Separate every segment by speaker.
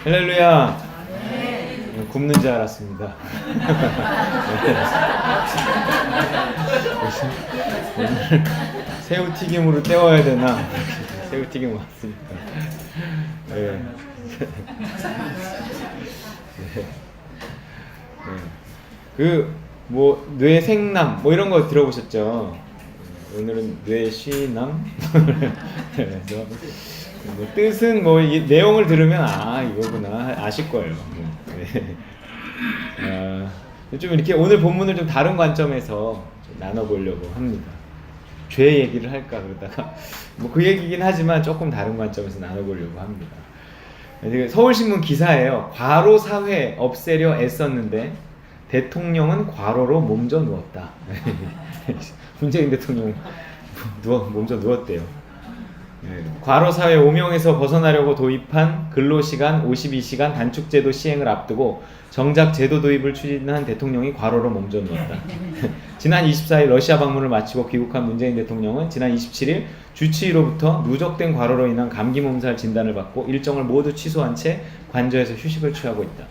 Speaker 1: 할렐루야. 굽는 줄 알았습니다. 오늘 새우튀김으로 때워야 되나? 새우튀김 왔으니까. 네. 뭐 뇌생남 뭐 이런 거 들어보셨죠? 오늘은 뇌쉬남. 그래서 뭐 뜻은 뭐 내용을 들으면 이거구나 아실 거예요. 네. 좀 이렇게 오늘 본문을 좀 다른 관점에서 좀 나눠보려고 합니다. 죄 얘기를 할까 그러다가 뭐 그 얘기긴 하지만 조금 다른 관점에서 나눠보려고 합니다. 서울신문 기사예요. 과로 사회 없애려 애썼는데 대통령은 과로로 몸져 누웠다. 문재인 대통령 몸져 누웠대요. 과로 사회 오명에서 벗어나려고 도입한 근로시간 52시간 단축제도 시행을 앞두고 정작 제도 도입을 추진한 대통령이 과로로 몸져 누웠다. 지난 24일 러시아 방문을 마치고 귀국한 문재인 대통령은 지난 27일 주치의로부터 누적된 과로로 인한 감기 몸살 진단을 받고 일정을 모두 취소한 채 관저에서 휴식을 취하고 있다.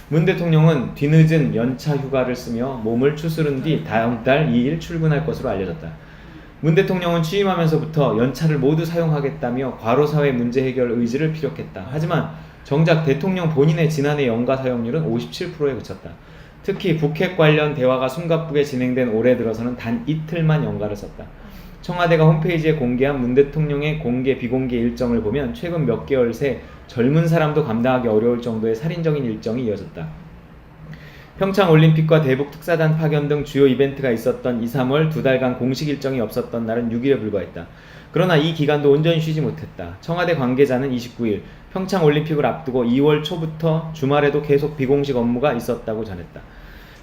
Speaker 1: 문 대통령은 뒤늦은 연차 휴가를 쓰며 몸을 추스른 뒤 다음 달 2일 출근할 것으로 알려졌다. 문 대통령은 취임하면서부터 연차를 모두 사용하겠다며 과로사회 문제 해결 의지를 피력했다. 하지만 정작 대통령 본인의 지난해 연가 사용률은 57%에 그쳤다. 특히 북핵 관련 대화가 숨가쁘게 진행된 올해 들어서는 단 이틀만 연가를 썼다. 청와대가 홈페이지에 공개한 문 대통령의 공개 비공개 일정을 보면 최근 몇 개월 새 젊은 사람도 감당하기 어려울 정도의 살인적인 일정이 이어졌다. 평창올림픽과 대북특사단 파견 등 주요 이벤트가 있었던 2, 3월 두 달간 공식 일정이 없었던 날은 6일에 불과했다. 그러나 이 기간도 온전히 쉬지 못했다. 청와대 관계자는 29일 평창올림픽을 앞두고 2월 초부터 주말에도 계속 비공식 업무가 있었다고 전했다.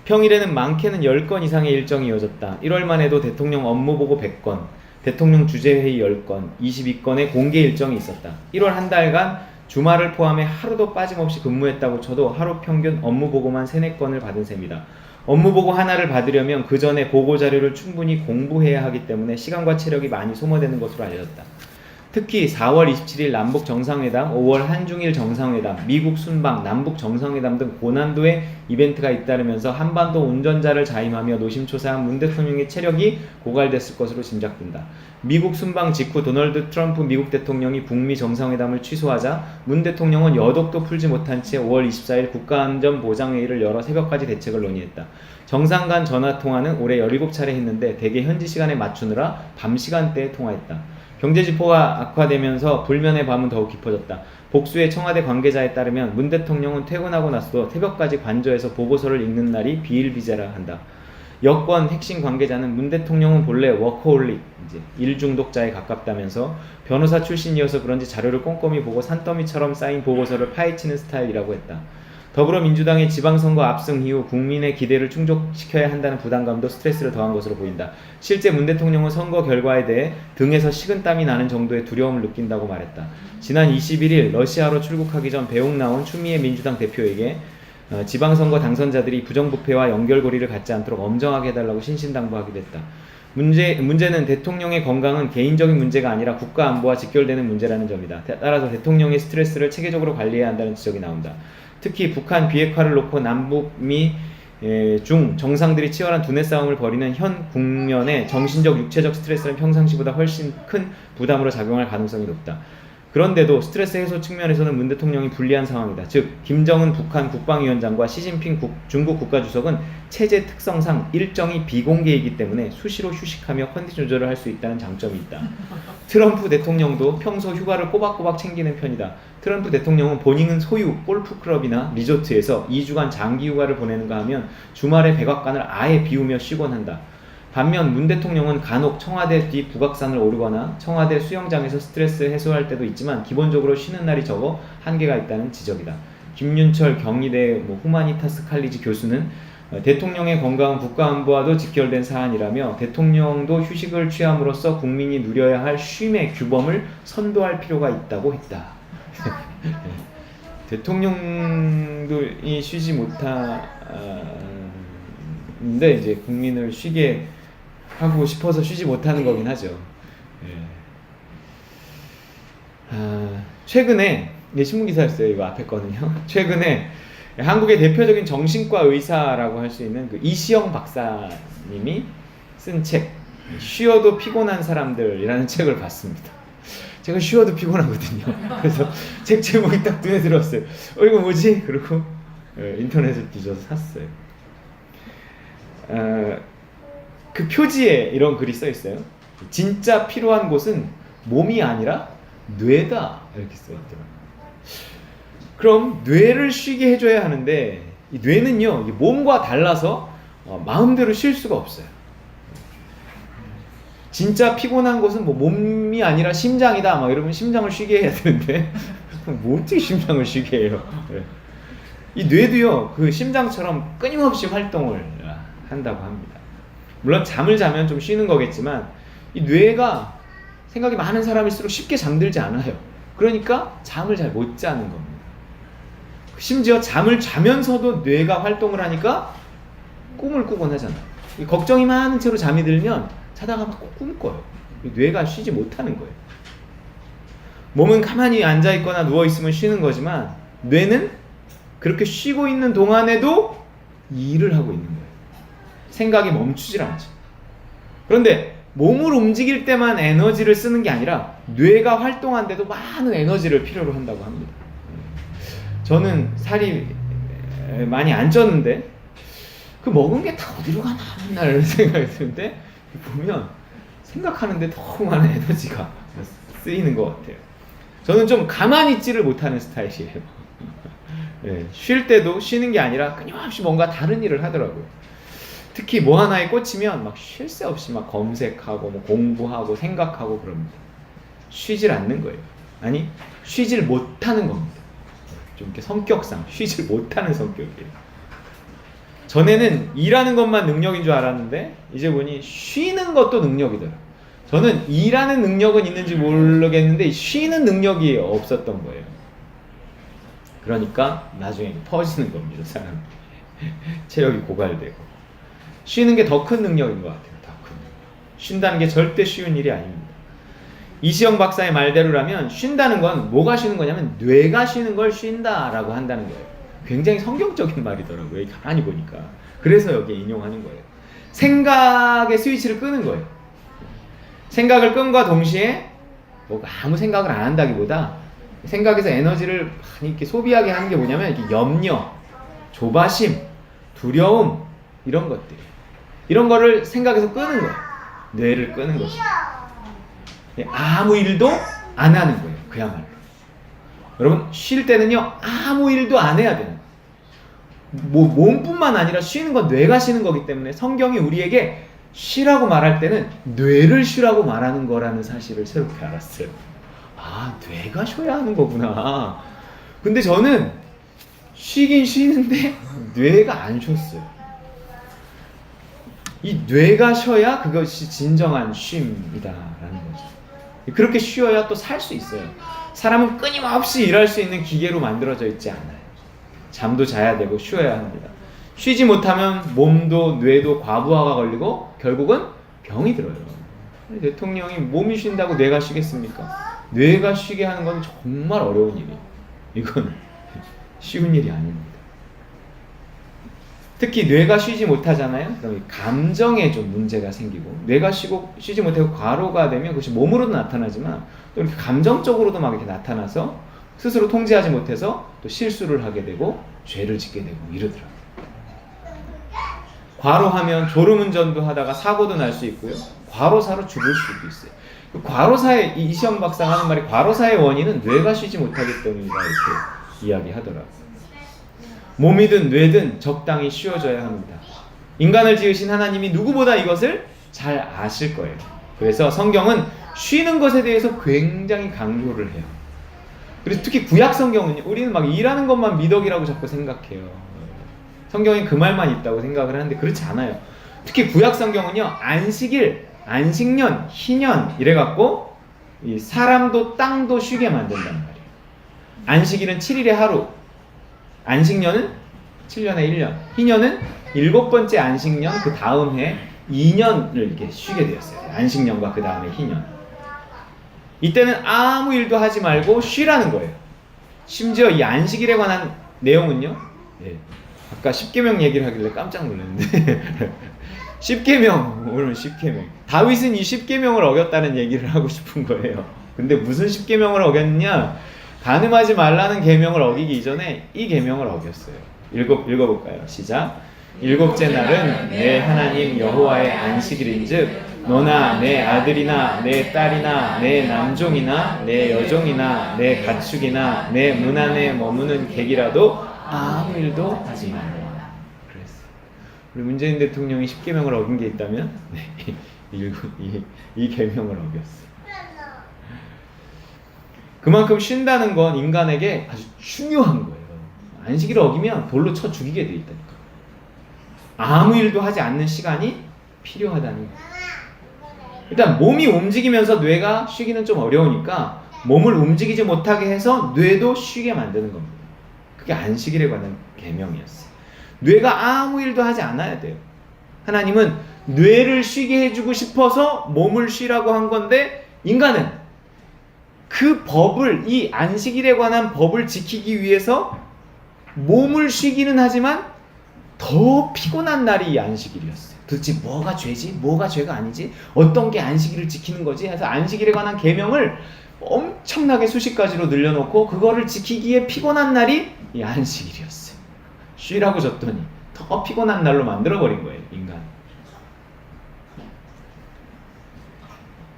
Speaker 1: 평일에는 많게는 10건 이상의 일정이 이어졌다. 1월만 해도 대통령 업무보고 100건, 대통령 주재회의 10건, 22건의 공개 일정이 있었다. 1월 한 달간 주말을 포함해 하루도 빠짐없이 근무했다고 쳐도 하루 평균 업무보고만 3, 4건을 받은 셈이다. 업무보고 하나를 받으려면 그 전에 보고자료를 충분히 공부해야 하기 때문에 시간과 체력이 많이 소모되는 것으로 알려졌다. 특히 4월 27일 남북 정상회담, 5월 한중일 정상회담, 미국 순방, 남북 정상회담 등 고난도의 이벤트가 잇따르면서 한반도 운전자를 자임하며 노심초사한 문 대통령의 체력이 고갈됐을 것으로 짐작된다. 미국 순방 직후 도널드 트럼프 미국 대통령이 북미 정상회담을 취소하자 문 대통령은 여독도 풀지 못한 채 5월 24일 국가안전보장회의를 열어 새벽까지 대책을 논의했다. 정상 간 전화통화는 올해 17차례 했는데 대개 현지 시간에 맞추느라 밤 시간대에 통화했다. 경제지표가 악화되면서 불면의 밤은 더욱 깊어졌다. 복수의 청와대 관계자에 따르면 문 대통령은 퇴근하고 나서도 새벽까지 관저에서 보고서를 읽는 날이 비일비재라 한다. 여권 핵심 관계자는 문 대통령은 본래 워커홀릭, 일 중독자에 가깝다면서 변호사 출신이어서 그런지 자료를 꼼꼼히 보고 산더미처럼 쌓인 보고서를 파헤치는 스타일이라고 했다. 더불어민주당의 지방선거 압승 이후 국민의 기대를 충족시켜야 한다는 부담감도 스트레스를 더한 것으로 보인다. 실제 문 대통령은 선거 결과에 대해 등에서 식은땀이 나는 정도의 두려움을 느낀다고 말했다. 지난 21일 러시아로 출국하기 전 배웅 나온 추미애 민주당 대표에게 지방선거 당선자들이 부정부패와 연결고리를 갖지 않도록 엄정하게 해달라고 신신당부하기도 했다. 문제는 대통령의 건강은 개인적인 문제가 아니라 국가안보와 직결되는 문제라는 점이다. 따라서 대통령의 스트레스를 체계적으로 관리해야 한다는 지적이 나온다. 특히 북한 비핵화를 놓고 남북미 중 정상들이 치열한 두뇌 싸움을 벌이는 현 국면에 정신적 육체적 스트레스는 평상시보다 훨씬 큰 부담으로 작용할 가능성이 높다. 그런데도 스트레스 해소 측면에서는 문 대통령이 불리한 상황이다. 즉 김정은 북한 국방위원장과 시진핑 중국 국가주석은 체제 특성상 일정이 비공개이기 때문에 수시로 휴식하며 컨디션 조절을 할 수 있다는 장점이 있다. 트럼프 대통령도 평소 휴가를 꼬박꼬박 챙기는 편이다. 트럼프 대통령은 본인은 소유 골프클럽이나 리조트에서 2주간 장기 휴가를 보내는가 하면 주말에 백악관을 아예 비우며 쉬곤 한다. 반면 문 대통령은 간혹 청와대 뒤 북악산을 오르거나 청와대 수영장에서 스트레스 해소할 때도 있지만 기본적으로 쉬는 날이 적어 한계가 있다는 지적이다. 김윤철 경희대 후마니타스 칼리지 교수는 대통령의 건강은 국가안보와도 직결된 사안이라며 대통령도 휴식을 취함으로써 국민이 누려야 할 쉼의 규범을 선도할 필요가 있다고 했다. 대통령도 쉬지 못하는데 이제 국민을 쉬게 하고 싶어서 쉬지 못하는 거긴 하죠. 최근에 이게 신문기사였어요. 이거 앞에 거는요. 최근에 한국의 대표적인 정신과 의사라고 할 수 있는 그 이시영 박사님이 쓴 책, 쉬어도 피곤한 사람들이라는 책을 봤습니다. 제가 쉬어도 피곤하거든요. 그래서 책 제목이 딱 눈에 들어왔어요. 이거 뭐지? 그리고 인터넷을 뒤져서 샀어요. 그 표지에 이런 글이 써 있어요. 진짜 필요한 곳은 몸이 아니라 뇌다, 이렇게 써 있더라고요. 그럼 뇌를 쉬게 해줘야 하는데 이 뇌는요, 몸과 달라서 마음대로 쉴 수가 없어요. 진짜 피곤한 곳은 뭐 몸이 아니라 심장이다, 막 이러면 심장을 쉬게 해야 되는데 뭐 어떻게 심장을 쉬게 해요? 이 뇌도요, 그 심장처럼 끊임없이 활동을 한다고 합니다. 물론 잠을 자면 좀 쉬는 거겠지만 이 뇌가 생각이 많은 사람일수록 쉽게 잠들지 않아요. 그러니까 잠을 잘 못 자는 겁니다. 심지어 잠을 자면서도 뇌가 활동을 하니까 꿈을 꾸곤 하잖아요. 걱정이 많은 채로 잠이 들면 자다가 막 꿈을 꿔요. 뇌가 쉬지 못하는 거예요. 몸은 가만히 앉아있거나 누워있으면 쉬는 거지만 뇌는 그렇게 쉬고 있는 동안에도 일을 하고 있는 거예요. 생각이 멈추질 않죠. 그런데 몸을 움직일 때만 에너지를 쓰는 게 아니라 뇌가 활동하는데도 많은 에너지를 필요로 한다고 합니다. 저는 살이 많이 안 쪘는데 그 먹은 게 다 어디로 가나 맨날 이런 생각이 드는데 보면 생각하는데 너무 많은 에너지가 쓰이는 것 같아요. 저는 좀 가만히 있지를 못하는 스타일이에요. 쉴 때도 쉬는 게 아니라 끊임없이 뭔가 다른 일을 하더라고요. 특히 뭐 하나에 꽂히면 막 쉴 새 없이 막 검색하고 뭐 공부하고 생각하고 그럽니다. 쉬질 않는 거예요. 아니, 쉬질 못하는 겁니다. 좀 이렇게 성격상 쉬질 못하는 성격이에요. 전에는 일하는 것만 능력인 줄 알았는데 이제 보니 쉬는 것도 능력이더라고요. 저는 일하는 능력은 있는지 모르겠는데 쉬는 능력이 없었던 거예요. 그러니까 나중에 퍼지는 겁니다. 사람이. 체력이 고갈되고. 쉬는 게 더 큰 능력인 것 같아요. 더 큰 능력. 쉰다는 게 절대 쉬운 일이 아닙니다. 이시영 박사의 말대로라면 쉰다는 건 뭐가 쉬는 거냐면 뇌가 쉬는 걸 쉰다라고 한다는 거예요. 굉장히 성경적인 말이더라고요. 가만히 보니까. 그래서 여기에 인용하는 거예요. 생각의 스위치를 끄는 거예요. 생각을 끈과 동시에 뭐 아무 생각을 안 한다기보다 생각에서 에너지를 많이 이렇게 소비하게 하는 게 뭐냐면 이렇게 염려, 조바심, 두려움 이런 것들, 이런 거를 생각에서 끄는 거예요. 뇌를 끄는 거죠. 아무 일도 안 하는 거예요. 그야말로. 여러분 쉴 때는요 아무 일도 안 해야 돼요. 뭐 몸뿐만 아니라 쉬는 건 뇌가 쉬는 거기 때문에 성경이 우리에게 쉬라고 말할 때는 뇌를 쉬라고 말하는 거라는 사실을 새롭게 알았어요. 아, 뇌가 쉬어야 하는 거구나. 근데 저는 쉬긴 쉬는데 뇌가 안 쉬었어요. 이 뇌가 쉬어야 그것이 진정한 쉼이다라는 거죠. 그렇게 쉬어야 또 살 수 있어요. 사람은 끊임없이 일할 수 있는 기계로 만들어져 있지 않아요. 잠도 자야 되고 쉬어야 합니다. 쉬지 못하면 몸도 뇌도 과부하가 걸리고 결국은 병이 들어요. 대통령이 몸이 쉰다고 뇌가 쉬겠습니까? 뇌가 쉬게 하는 건 정말 어려운 일이에요. 이건 쉬운 일이 아닙니다. 특히 뇌가 쉬지 못하잖아요. 그럼 감정에 좀 문제가 생기고 뇌가 쉬지 못하고 과로가 되면 그것이 몸으로도 나타나지만 또 이렇게 감정적으로도 막 이렇게 나타나서 스스로 통제하지 못해서 또 실수를 하게 되고 죄를 짓게 되고 이러더라고요. 과로하면 졸음운전도 하다가 사고도 날 수 있고요. 과로사로 죽을 수도 있어요. 과로사의 이시영 박사가 하는 말이 과로사의 원인은 뇌가 쉬지 못하기 때문이다 이렇게 이야기하더라고요. 몸이든 뇌든 적당히 쉬어줘야 합니다. 인간을 지으신 하나님이 누구보다 이것을 잘 아실 거예요. 그래서 성경은 쉬는 것에 대해서 굉장히 강조를 해요. 그래서 특히 구약 성경은 우리는 막 일하는 것만 미덕이라고 자꾸 생각해요. 성경에 그 말만 있다고 생각을 하는데 그렇지 않아요. 특히 구약 성경은요 안식일, 안식년, 희년 이래갖고 이 사람도 땅도 쉬게 만든단 말이에요. 안식일은 7일의 하루, 안식년은 7년에 1년, 희년은 7번째 안식년 그 다음 해 2년을 이렇게 쉬게 되었어요. 안식년과 그 다음에 희년. 이때는 아무 일도 하지 말고 쉬라는 거예요. 심지어 이 안식일에 관한 내용은요. 예. 아까 십계명 얘기를 하길래 깜짝 놀랐는데 십계명, 오늘 십계명. 다윗은 이 십계명을 어겼다는 얘기를 하고 싶은 거예요. 근데 무슨 십계명을 어겼느냐? 간음하지 말라는 계명을 어기기 이전에 이 계명을 어겼어요. 읽어볼까요? 시작. 일곱째 날은 내 하나님 여호와의 안식일인즉 너나 내 아들이나 내 딸이나 내 남종이나 내 여종이나 내 가축이나 내 문 안에 머무는 객이라도 아무 일도 하지 말라. 그랬어요. 우리 문재인 대통령이 십계명을 어긴 게 있다면 이 계명을 어겼어요. 그만큼 쉰다는 건 인간에게 아주 중요한 거예요. 안식일을 어기면 돌로 쳐 죽이게 돼 있다니까. 아무 일도 하지 않는 시간이 필요하다는 거예요. 일단 몸이 움직이면서 뇌가 쉬기는 좀 어려우니까 몸을 움직이지 못하게 해서 뇌도 쉬게 만드는 겁니다. 그게 안식일에 관한 계명이었어요. 뇌가 아무 일도 하지 않아야 돼요. 하나님은 뇌를 쉬게 해주고 싶어서 몸을 쉬라고 한 건데 인간은 그 법을, 이 안식일에 관한 법을 지키기 위해서 몸을 쉬기는 하지만 더 피곤한 날이 이 안식일이었어요. 도대체 뭐가 죄지? 뭐가 죄가 아니지? 어떤 게 안식일을 지키는 거지? 해서 안식일에 관한 계명을 엄청나게 수십 가지로 늘려놓고 그거를 지키기에 피곤한 날이 이 안식일이었어요. 쉬라고 줬더니 더 피곤한 날로 만들어버린 거예요, 인간.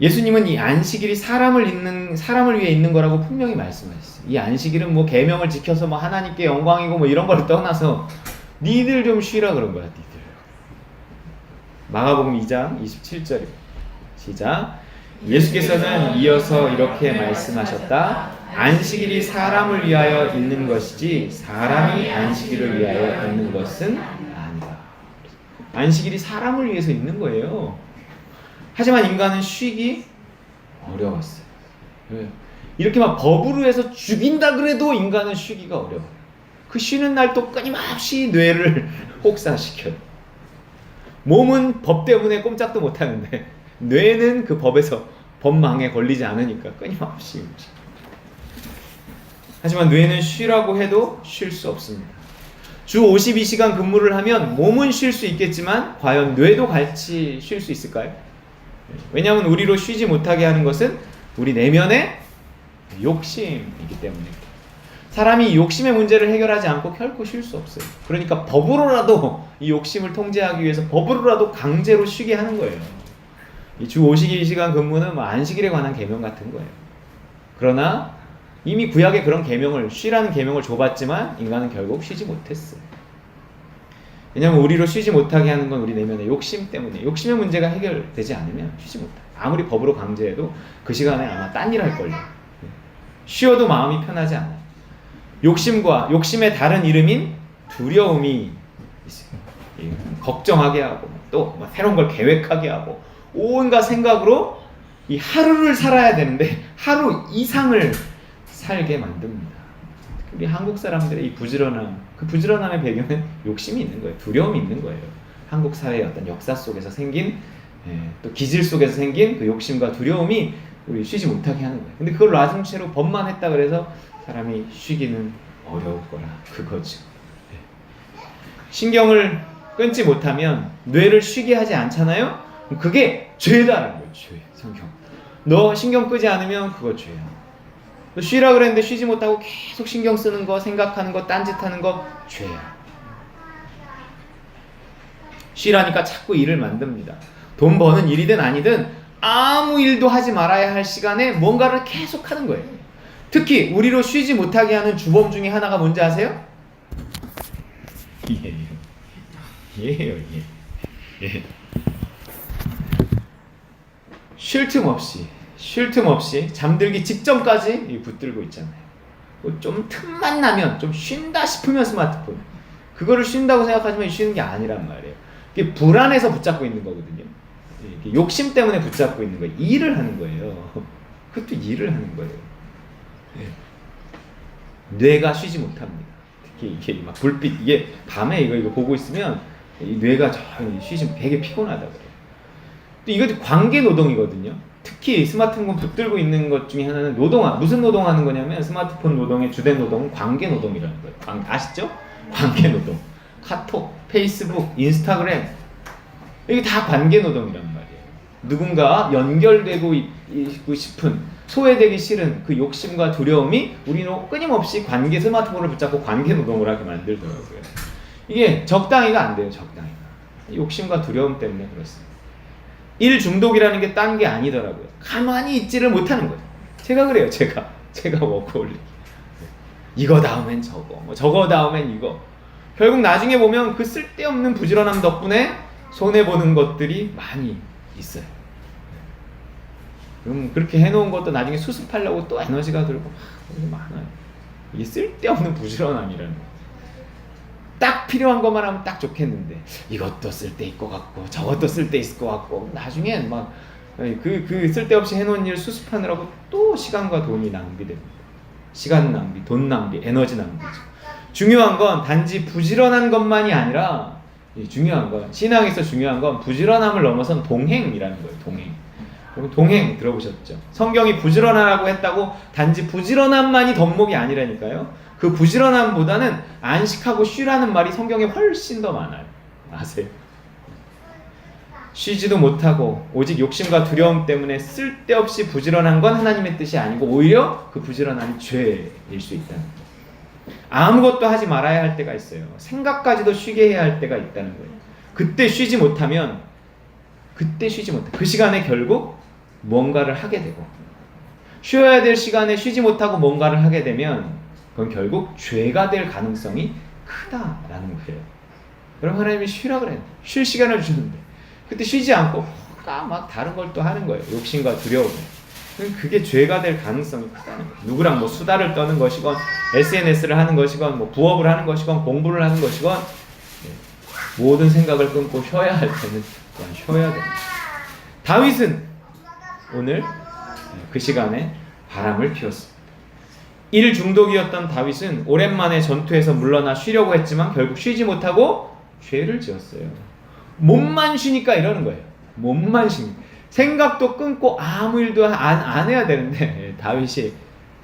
Speaker 1: 예수님은 이 안식일이 사람을 위해 있는 거라고 분명히 말씀하셨어요. 이 안식일은 뭐 계명을 지켜서 뭐 하나님께 영광이고 뭐 이런 걸 떠나서 니들 좀 쉬라 그런 거야, 니들. 마가복음 2장 27절입니다. 시작. 예수께서는 이어서 이렇게 말씀하셨다. 안식일이 사람을 위하여 있는 것이지 사람이 안식일을 위하여 있는 것은 아니다. 안식일이 사람을 위해서 있는 거예요. 하지만 인간은 쉬기 어려웠어요. 왜요? 이렇게 막 법으로 해서 죽인다 그래도 인간은 쉬기가 어려워요. 그 쉬는 날 또 끊임없이 뇌를 혹사시켜요. 몸은 법 때문에 꼼짝도 못하는데 뇌는 그 법망에 걸리지 않으니까 끊임없이 움직여요. 하지만 뇌는 쉬라고 해도 쉴 수 없습니다. 주 52시간 근무를 하면 몸은 쉴 수 있겠지만 과연 뇌도 같이 쉴 수 있을까요? 왜냐하면 우리로 쉬지 못하게 하는 것은 우리 내면의 욕심이기 때문입니다. 사람이 욕심의 문제를 해결하지 않고 결코 쉴 수 없어요. 그러니까 법으로라도 이 욕심을 통제하기 위해서 법으로라도 강제로 쉬게 하는 거예요. 이 주 52시간 근무는 뭐 안식일에 관한 계명 같은 거예요. 그러나 이미 구약에 그런 계명을, 쉬라는 계명을 줘봤지만 인간은 결국 쉬지 못했어요. 왜냐하면 우리로 쉬지 못하게 하는 건 우리 내면의 욕심 때문에, 욕심의 문제가 해결되지 않으면 쉬지 못해요. 아무리 법으로 강제해도 그 시간에 아마 딴 일 할 걸요. 쉬어도 마음이 편하지 않아요. 욕심의 다른 이름인 두려움이 있어요. 걱정하게 하고 또 새로운 걸 계획하게 하고 온갖 생각으로 이 하루를 살아야 되는데 하루 이상을 살게 만듭니다. 우리 한국 사람들의 이 부지런함, 그 부지런함의 배경은 욕심이 있는 거예요. 두려움이 있는 거예요. 한국 사회의 어떤 역사 속에서 생긴 또 기질 속에서 생긴 그 욕심과 두려움이 우리 쉬지 못하게 하는 거예요. 근데 그걸 놔둔 채로 법만 했다 그래서 사람이 쉬기는 어려울 거라 그거죠. 신경을 끊지 못하면 뇌를 쉬게 하지 않잖아요? 그게 죄다라는 거예요. 죄. 성경. 너 신경 끄지 않으면 그거 죄야. 너 쉬라 그랬는데 쉬지 못하고 계속 신경 쓰는 거, 생각하는 거, 딴짓하는 거 죄야. 쉬라니까 자꾸 일을 만듭니다. 돈 버는 일이든 아니든 아무 일도 하지 말아야 할 시간에 뭔가를 계속 하는 거예요. 특히 우리로 쉬지 못하게 하는 주범 중에 하나가 뭔지 아세요? 예요. 쉴 틈 없이 잠들기 직전까지 붙들고 있잖아요. 좀 틈만 나면 좀 쉰다 싶으면 스마트폰. 그거를 쉰다고 생각하지만 쉬는 게 아니란 말이에요. 이게 불안해서 붙잡고 있는 거거든요. 욕심 때문에 붙잡고 있는 거예요. 일을 하는 거예요. 그것도 일을 하는 거예요. 뇌가 쉬지 못합니다. 특히 이게 막 불빛, 이게 밤에 이거 보고 있으면 이 뇌가 쉬지 되게 피곤하다고요. 또 이것도 관계 노동이거든요. 특히 스마트폰 붙들고 있는 것 중에 하나는 무슨 노동하는 거냐면 스마트폰 노동의 주된 노동은 관계 노동이라는 거예요. 아시죠? 관계 노동. 카톡, 페이스북, 인스타그램 이게 다 관계 노동이란 말이에요. 누군가 연결되고 있고 싶은 소외되기 싫은 그 욕심과 두려움이 우리는 끊임없이 스마트폰을 붙잡고 관계 노동을 하게 만들더라고요. 이게 적당히가 안 돼요. 적당히가. 욕심과 두려움 때문에 그렇습니다. 일 중독이라는 게 딴 게 아니더라고요. 가만히 있지를 못하는 거예요. 제가 그래요. 제가 워커홀릭. 이거 다음엔 저거, 뭐 저거 다음엔 이거. 결국 나중에 보면 그 쓸데없는 부지런함 덕분에 손해보는 것들이 많이 있어요. 그럼 그렇게 해놓은 것도 나중에 수습하려고 또 에너지가 들고 많아요. 이게 쓸데없는 부지런함이라는 거. 딱 필요한 것만 하면 딱 좋겠는데 이것도 쓸데있을 것 같고 저것도 쓸데있을 것 같고 나중엔 막 그 쓸데없이 해놓은 일 수습하느라고 또 시간과 돈이 낭비됩니다. 시간 낭비, 돈 낭비, 에너지 낭비죠. 중요한 건 단지 부지런한 것만이 아니라 중요한 건 신앙에서 중요한 건 부지런함을 넘어선 동행이라는 거예요. 동행 들어보셨죠? 성경이 부지런하라고 했다고 단지 부지런함만이 덕목이 아니라니까요. 그 부지런함보다는 안식하고 쉬라는 말이 성경에 훨씬 더 많아요. 아세요? 쉬지도 못하고 오직 욕심과 두려움 때문에 쓸데없이 부지런한 건 하나님의 뜻이 아니고 오히려 그 부지런함이 죄일 수 있다는 거예요. 아무것도 하지 말아야 할 때가 있어요. 생각까지도 쉬게 해야 할 때가 있다는 거예요. 그때 쉬지 못하면 그 시간에 결국 뭔가를 하게 되고 쉬어야 될 시간에 쉬지 못하고 뭔가를 하게 되면 그건 결국 죄가 될 가능성이 크다라는 거예요. 여러분 하나님이 쉬라 그래요. 쉴 시간을 주는데 그때 쉬지 않고 막 다른 걸 또 하는 거예요. 욕심과 두려움. 그게 죄가 될 가능성이 크다는 거예요. 누구랑 뭐 수다를 떠는 것이건 SNS를 하는 것이건 뭐 부업을 하는 것이건 공부를 하는 것이건 모든 생각을 끊고 쉬어야 할 때는 그냥 쉬어야 됩니다. 다윗은 오늘 그 시간에 바람을 피웠습니다. 일 중독이었던 다윗은 오랜만에 전투에서 물러나 쉬려고 했지만 결국 쉬지 못하고 죄를 지었어요. 몸만 쉬니까 이러는 거예요. 몸만 쉬니까. 생각도 끊고 아무 일도 안 해야 되는데 다윗이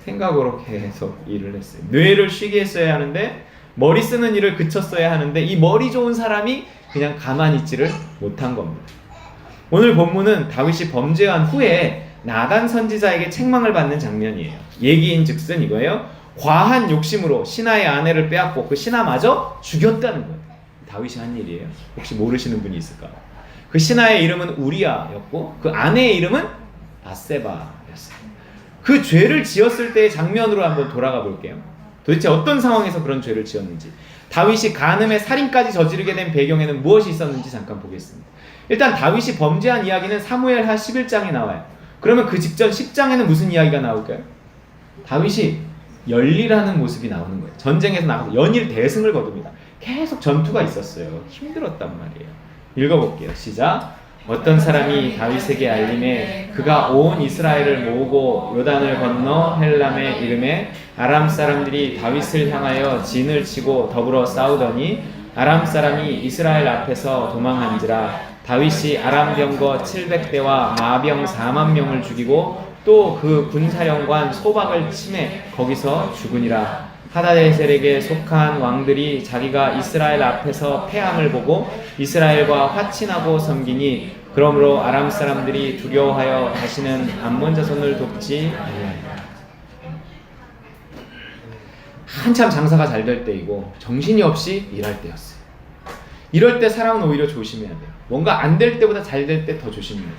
Speaker 1: 생각으로 계속 일을 했어요. 뇌를 쉬게 했어야 하는데 머리 쓰는 일을 그쳤어야 하는데 이 머리 좋은 사람이 그냥 가만히 있지를 못한 겁니다. 오늘 본문은 다윗이 범죄한 후에 나단 선지자에게 책망을 받는 장면이에요. 얘기인즉슨 이거예요. 과한 욕심으로 신하의 아내를 빼앗고 그 신하마저 죽였다는 거예요. 다윗이 한 일이에요. 혹시 모르시는 분이 있을까? 그 신하의 이름은 우리아였고 그 아내의 이름은 바세바였어요. 그 죄를 지었을 때의 장면으로 한번 돌아가 볼게요. 도대체 어떤 상황에서 그런 죄를 지었는지, 다윗이 간음에 살인까지 저지르게 된 배경에는 무엇이 있었는지 잠깐 보겠습니다. 일단 다윗이 범죄한 이야기는 사무엘하 11장에 나와요. 그러면 그 직전 10장에는 무슨 이야기가 나올까요? 다윗이 열일하는 모습이 나오는 거예요. 전쟁에서 나가서 연일 대승을 거둡니다. 계속 전투가 있었어요. 힘들었단 말이에요. 읽어볼게요. 시작. 어떤 사람이 다윗에게 알림해 그가 온 이스라엘을 모으고 요단을 건너 헬람에 이름에 아람 사람들이 다윗을 향하여 진을 치고 더불어 싸우더니 아람 사람이 이스라엘 앞에서 도망한지라. 다윗이 아람 병거 700대와 마병 4만 명을 죽이고 또 그 군사령관 소박을 치매 거기서 죽으니라. 하다데셀에게 속한 왕들이 자기가 이스라엘 앞에서 패함을 보고 이스라엘과 화친하고 섬기니 그러므로 아람 사람들이 두려워하여 다시는 암몬 자손을 돕지 아니하리라. 한참 장사가 잘 될 때이고 정신이 없이 일할 때였어요. 이럴 때 사람은 오히려 조심해야 돼요. 뭔가 안 될 때보다 잘 될 때 더 조심해야 돼요.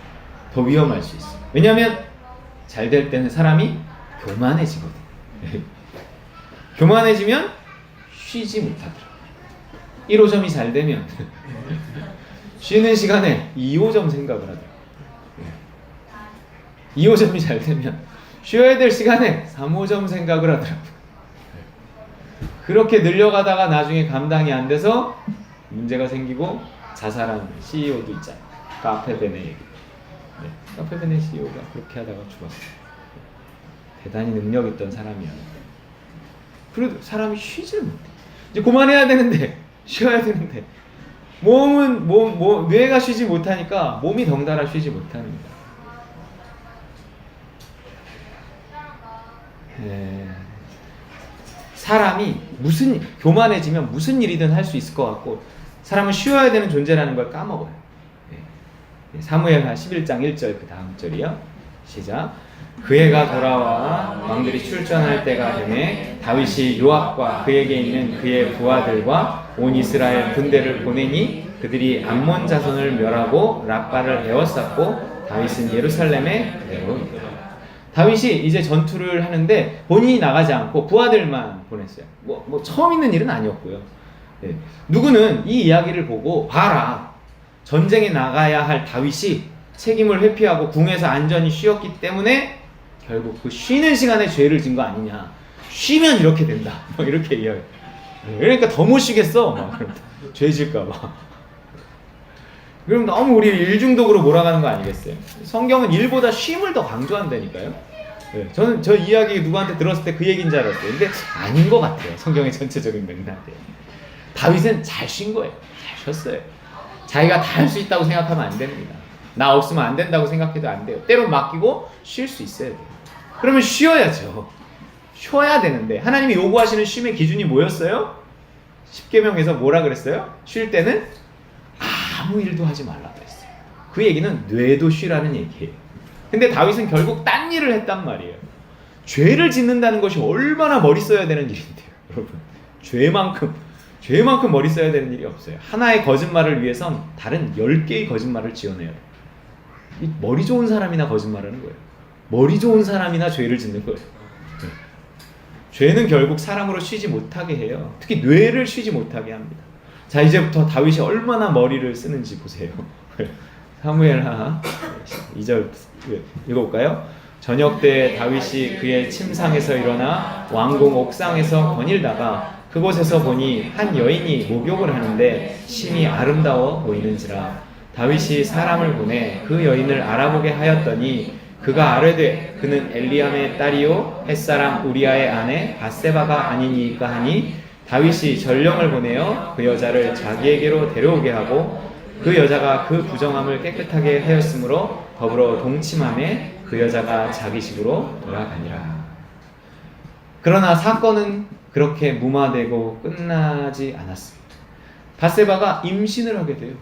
Speaker 1: 더 위험할 수 있어요. 왜냐하면 잘 될 때는 사람이 교만해지거든요. 교만해지면 쉬지 못하더라고요. 1호점이 잘 되면 쉬는 시간에 2호점 생각을 하더라고요. 2호점이 잘 되면 쉬어야 될 시간에 3호점 생각을 하더라고요. 그렇게 늘려가다가 나중에 감당이 안 돼서 문제가 생기고 자살한 CEO도 있잖아요. 카페베네 얘기. 네, 카페베네 CEO가 그렇게 하다가 죽었어요. 대단히 능력 있던 사람이었는데 그래도 사람이 쉬질 못해. 이제 그만해야 되는데 쉬어야 되는데 뇌가 쉬지 못하니까 몸이 덩달아 쉬지 못합니다. 사람이 교만해지면 무슨 일이든 할 수 있을 것 같고 사람은 쉬어야 되는 존재라는 걸 까먹어요. 사무엘하 11장 1절 그 다음 절이요. 시작. 그 해가 돌아와 왕들이 출전할 때가 되매 다윗이 요압과 그에게 있는 그의 부하들과 온 이스라엘 군대를 보내니 그들이 암몬 자손을 멸하고 랍바를 에워쌌고 다윗은 예루살렘에 그대로 있더라. 다윗이 이제 전투를 하는데 본인이 나가지 않고 부하들만 보냈어요. 뭐 처음 있는 일은 아니었고요. 누구는 이 이야기를 보고 봐라, 전쟁에 나가야 할 다윗이 책임을 회피하고 궁에서 안전히 쉬었기 때문에 결국 그 쉬는 시간에 죄를 진 거 아니냐, 쉬면 이렇게 된다, 이렇게 이야기해요. 그러니까 더 못 쉬겠어, 죄 질까봐. 그럼 너무 우리 일중독으로 몰아가는 거 아니겠어요? 성경은 일보다 쉼을 더 강조한다니까요. 저는 저 이야기 누구한테 들었을 때 그 얘기인 줄 알았어요. 근데 아닌 것 같아요. 성경의 전체적인 맥락에. 다윗은 잘 쉰 거예요. 잘 쉬었어요. 자기가 다 할 수 있다고 생각하면 안 됩니다. 나 없으면 안 된다고 생각해도 안 돼요. 때로 맡기고 쉴 수 있어야 돼요. 그러면 쉬어야죠. 쉬어야 되는데 하나님이 요구하시는 쉼의 기준이 뭐였어요? 십계명에서 뭐라 그랬어요? 쉴 때는 아무 일도 하지 말라 그랬어요. 그 얘기는 뇌도 쉬라는 얘기예요. 근데 다윗은 결국 딴 일을 했단 말이에요. 죄를 짓는다는 것이 얼마나 머리 써야 되는 일인데요, 여러분. 죄만큼 머리 써야 되는 일이 없어요. 하나의 거짓말을 위해선 다른 10개의 거짓말을 지어내요. 머리 좋은 사람이나 거짓말하는 거예요. 머리 좋은 사람이나 죄를 짓는 거예요. 죄는 결국 사람으로 쉬지 못하게 해요. 특히 뇌를 쉬지 못하게 합니다. 자, 이제부터 다윗이 얼마나 머리를 쓰는지 보세요. 사무엘하 2절 읽어볼까요? 저녁 때 다윗이 그의 침상에서 일어나 왕궁 옥상에서 거닐다가 그곳에서 보니 한 여인이 목욕을 하는데 심히 아름다워 보이는지라. 다윗이 사람을 보내 그 여인을 알아보게 하였더니 그가 아뢰되 그는 엘리암의 딸이요 햇사람 우리아의 아내 밧세바가 아니니까 하니 다윗이 전령을 보내어 그 여자를 자기에게로 데려오게 하고 그 여자가 그 부정함을 깨끗하게 하였으므로 더불어 동침함에 그 여자가 자기 집으로 돌아가니라. 그러나 사건은 그렇게 무마되고 끝나지 않았습니다. 밧세바가 임신을 하게 돼요.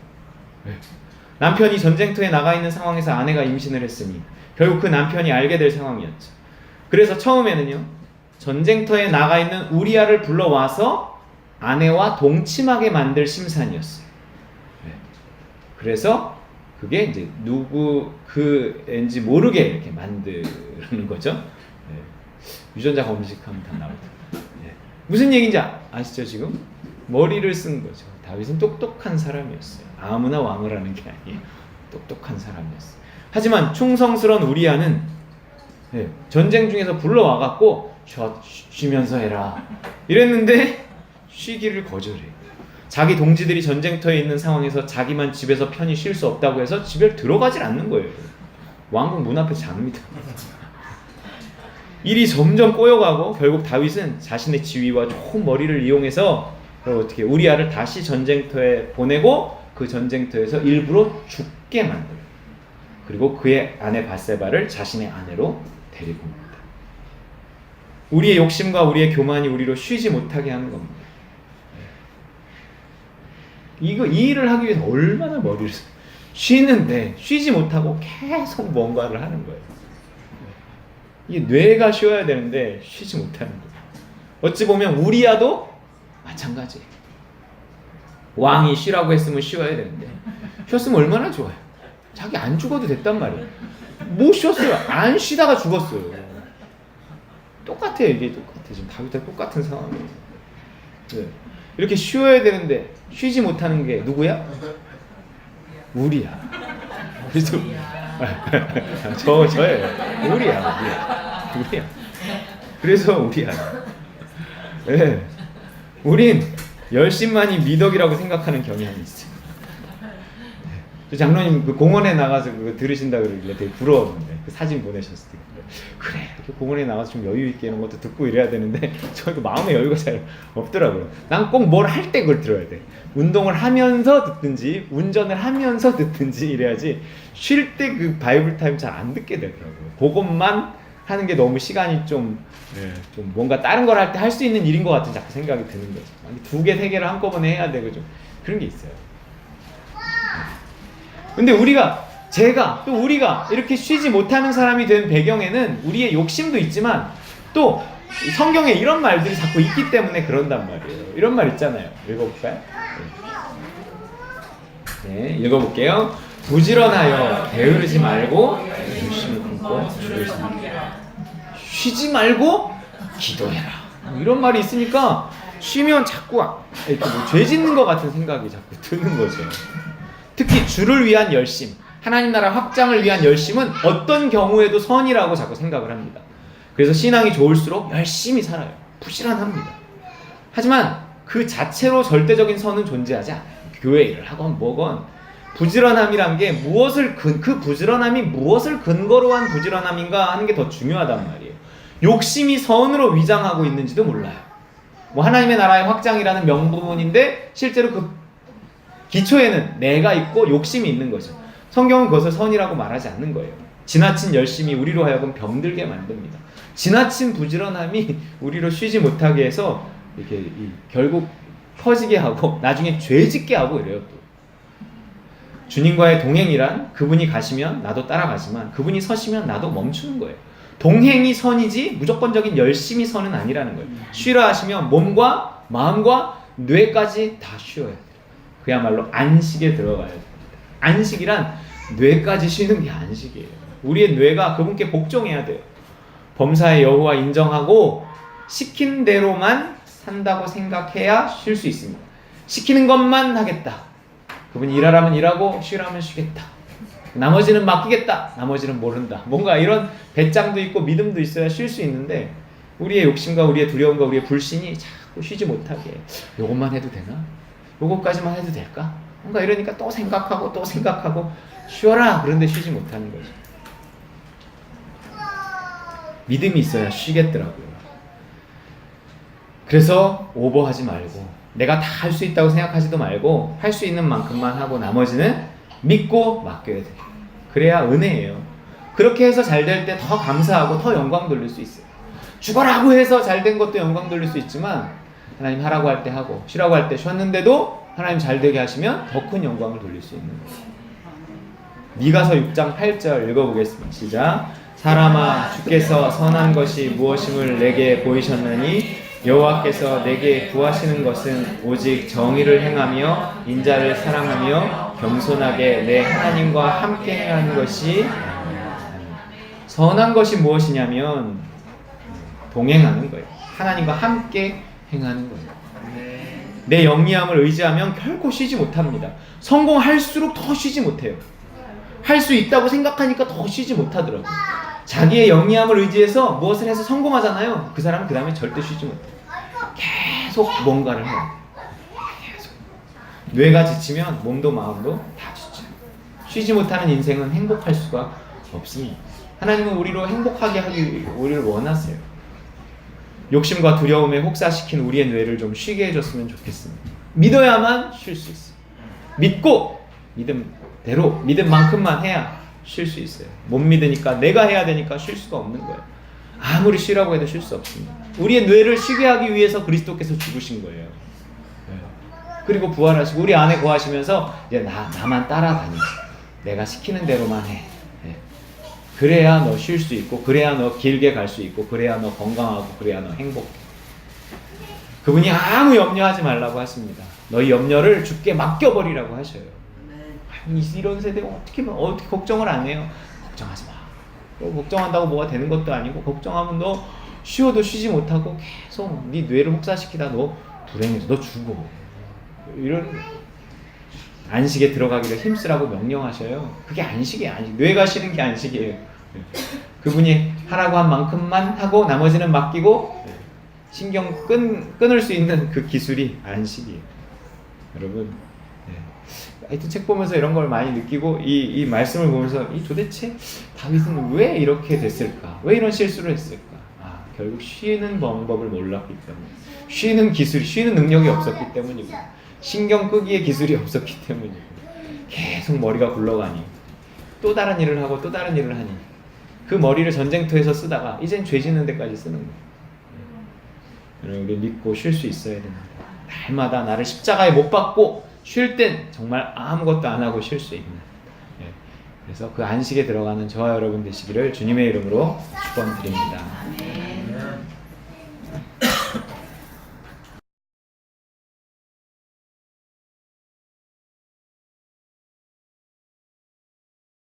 Speaker 1: 남편이 전쟁터에 나가 있는 상황에서 아내가 임신을 했으니 결국 그 남편이 알게 될 상황이었죠. 그래서 처음에는요, 전쟁터에 나가 있는 우리아를 불러와서 아내와 동침하게 만들 심산이었어요. 그래서 그게 이제 그인지 모르게 이렇게 만드는 거죠. 유전자 검식하면 다 나오죠. 무슨 얘기인지 아시죠 지금? 머리를 쓴 거죠. 다윗은 똑똑한 사람이었어요. 아무나 왕을 하는 게 아니에요. 똑똑한 사람이었어요. 하지만 충성스러운 우리아는 전쟁 중에서 불러와갖고 쉬면서 해라 이랬는데 쉬기를 거절해요. 자기 동지들이 전쟁터에 있는 상황에서 자기만 집에서 편히 쉴 수 없다고 해서 집에 들어가질 않는 거예요. 왕궁 문 앞에 잡니다. 일이 점점 꼬여가고 결국 다윗은 자신의 지위와 좋은 머리를 이용해서 어떻게 우리아를 다시 전쟁터에 보내고 그 전쟁터에서 일부러 죽게 만들어요. 그리고 그의 아내 밧세바를 자신의 아내로 데리고 옵니다. 우리의 욕심과 우리의 교만이 우리로 쉬지 못하게 하는 겁니다. 이 일을 하기 위해서 얼마나 머리를 쉬는데 쉬지 못하고 계속 뭔가를 하는 거예요. 이게 뇌가 쉬어야 되는데 쉬지 못하는 거예요. 어찌 보면 우리아도 마찬가지예요. 왕이 쉬라고 했으면 쉬어야 되는데 쉬었으면 얼마나 좋아요. 자기 안 죽어도 됐단 말이에요. 못 쉬었어요. 안 쉬다가 죽었어요. 똑같아요. 이게 똑같아요. 지금 다윗과 똑같은 상황이에요. 네. 이렇게 쉬어야 되는데 쉬지 못하는 게 누구야? 우리야. 그래서 저예요. 우리야. 그래서 우리야. 네. 우린 열심만이 미덕이라고 생각하는 경향이 있어요. 저 장로님 그 공원에 나가서 그거 들으신다 그러길래 되게 부러웠는데 그 사진 보내셨을 때 그래 이렇게 공원에 나가서 좀 여유 있게 이런 것도 듣고 이래야 되는데 저희도 마음의 여유가 잘 없더라고요. 난 꼭 뭘 할 때 그걸 들어야 돼. 운동을 하면서 듣든지 운전을 하면서 듣든지 이래야지 쉴 때 그 바이블 타임 잘 안 듣게 되더라고요. 그것만 하는 게 너무 시간이 좀 뭔가 다른 걸 할 때 할 수 있는 일인 것 같은 자꾸 생각이 드는 거죠. 두 개, 세 개를 한꺼번에 해야 되고 좀 그런 게 있어요. 근데 우리가 이렇게 쉬지 못하는 사람이 된 배경에는 우리의 욕심도 있지만 또 성경에 이런 말들이 자꾸 있기 때문에 그런단 말이에요. 이런 말 있잖아요. 읽어볼까요? 네, 읽어볼게요. 부지런하여 게으르지 말고 열심히 굶고 쉬지 말고 기도해라. 이런 말이 있으니까 쉬면 자꾸 이렇게 죄 짓는 것 같은 생각이 자꾸 드는 거죠. 특히 주를 위한 열심, 하나님 나라 확장을 위한 열심은 어떤 경우에도 선이라고 자꾸 생각을 합니다. 그래서 신앙이 좋을수록 열심히 살아요. 부지런합니다. 하지만 그 자체로 절대적인 선은 존재하지 않아요. 교회 일을 하건 뭐건 부지런함이란 게 그 부지런함이 무엇을 근거로 한 부지런함인가 하는 게 더 중요하단 말이에요. 욕심이 선으로 위장하고 있는지도 몰라요. 뭐 하나님의 나라의 확장이라는 명분인데 실제로 그 기초에는 내가 있고 욕심이 있는 거죠. 성경은 그것을 선이라고 말하지 않는 거예요. 지나친 열심이 우리로 하여금 병들게 만듭니다. 지나친 부지런함이 우리로 쉬지 못하게 해서 이렇게 결국 퍼지게 하고 나중에 죄짓게 하고 이래요. 또 주님과의 동행이란 그분이 가시면 나도 따라가지만 그분이 서시면 나도 멈추는 거예요. 동행이 선이지 무조건적인 열심이 선은 아니라는 거예요. 쉬라 하시면 몸과 마음과 뇌까지 다 쉬어야 돼요. 그야말로 안식에 들어가야 됩니다. 안식이란 뇌까지 쉬는 게 안식이에요. 우리의 뇌가 그분께 복종해야 돼요. 범사의 여호와 인정하고 시킨 대로만 산다고 생각해야 쉴 수 있습니다. 시키는 것만 하겠다. 그분이 일하라면 일하고 쉬라면 쉬겠다. 나머지는 맡기겠다. 나머지는 모른다. 뭔가 이런 배짱도 있고 믿음도 있어야 쉴 수 있는데 우리의 욕심과 우리의 두려움과 우리의 불신이 자꾸 쉬지 못하게 요것만 해도 되나? 요것까지만 해도 될까? 뭔가 이러니까 또 생각하고 쉬어라. 그런데 쉬지 못하는 거죠. 믿음이 있어야 쉬겠더라고요. 그래서 오버하지 말고 내가 다 할 수 있다고 생각하지도 말고 할 수 있는 만큼만 하고 나머지는 믿고 맡겨야 돼요. 그래야 은혜예요. 그렇게 해서 잘 될 때 더 감사하고 더 영광 돌릴 수 있어요. 죽어라고 해서 잘 된 것도 영광 돌릴 수 있지만 하나님 하라고 할 때 하고 쉬라고 할 때 쉬었는데도 하나님 잘 되게 하시면 더 큰 영광을 돌릴 수 있는 거예요. 미가서 6장 8절 읽어보겠습니다. 시작. 사람아 주께서 선한 것이 무엇임을 내게 보이셨나니 여호와께서 내게 구하시는 것은 오직 정의를 행하며 인자를 사랑하며 겸손하게 내 하나님과 함께 행하는 것이 선한 것이 무엇이냐면 동행하는 거예요. 하나님과 함께 행하는 거예요. 내 영리함을 의지하면 결코 쉬지 못합니다. 성공할수록 더 쉬지 못해요. 할 수 있다고 생각하니까 더 쉬지 못하더라고요. 자기의 영리함을 의지해서 무엇을 해서 성공하잖아요. 그 사람은 그 다음에 절대 쉬지 못해요. 계속 뭔가를 해요. 계속. 뇌가 지치면 몸도 마음도 다 지쳐요. 쉬지 못하는 인생은 행복할 수가 없습니다. 하나님은 우리로 행복하게 하기 우리를 원하세요. 욕심과 두려움에 혹사시킨 우리의 뇌를 좀 쉬게 해줬으면 좋겠습니다. 믿어야만 쉴 수 있어요. 믿고 믿음대로 믿음만큼만 해야 쉴 수 있어요. 못 믿으니까 내가 해야 되니까 쉴 수가 없는 거예요. 아무리 쉬라고 해도 쉴 수 없습니다. 우리의 뇌를 쉬게 하기 위해서 그리스도께서 죽으신 거예요. 그리고 부활하시고 우리 안에 거하시면서 이제 나만 따라다니. 내가 시키는 대로만 해. 그래야 너 쉴 수 있고 그래야 너 길게 갈 수 있고 그래야 너 건강하고 그래야 너 행복해. 그분이 아무 염려하지 말라고 하십니다. 너희 염려를 주께 맡겨버리라고 하셔요. 이런 세대가 어떻게 걱정을 안 해요? 걱정하지 마. 걱정한다고 뭐가 되는 것도 아니고 걱정하면 너 쉬어도 쉬지 못하고 계속 네 뇌를 혹사시키다 너 불행해져. 너 죽어. 이런 안식에 들어가기를 힘쓰라고 명령하셔요. 그게 안식이에요. 안식. 뇌가 쉬는 게 안식이에요. 그분이 하라고 한 만큼만 하고 나머지는 맡기고 신경 끊을 수 있는 그 기술이 안식이에요. 여러분 하여튼 책 보면서 이런 걸 많이 느끼고 이 말씀을 보면서 이 도대체 다윗은 왜 이렇게 됐을까? 왜 이런 실수를 했을까? 결국 쉬는 방법을 몰랐기 때문에, 쉬는 능력이 없었기 때문이고, 신경 끄기의 기술이 없었기 때문이고, 계속 머리가 굴러가니 또 다른 일을 하고 또 다른 일을 하니 그 머리를 전쟁터에서 쓰다가 이젠 죄 짓는 데까지 쓰는 거예요. 우리 믿고 쉴 수 있어야 됩니다. 날마다 나를 십자가에 못 박고 쉴 땐 정말 아무것도 안 하고 쉴 수 있는, 그래서 그 안식에 들어가는 저와 여러분 되시기를 주님의 이름으로 축원드립니다.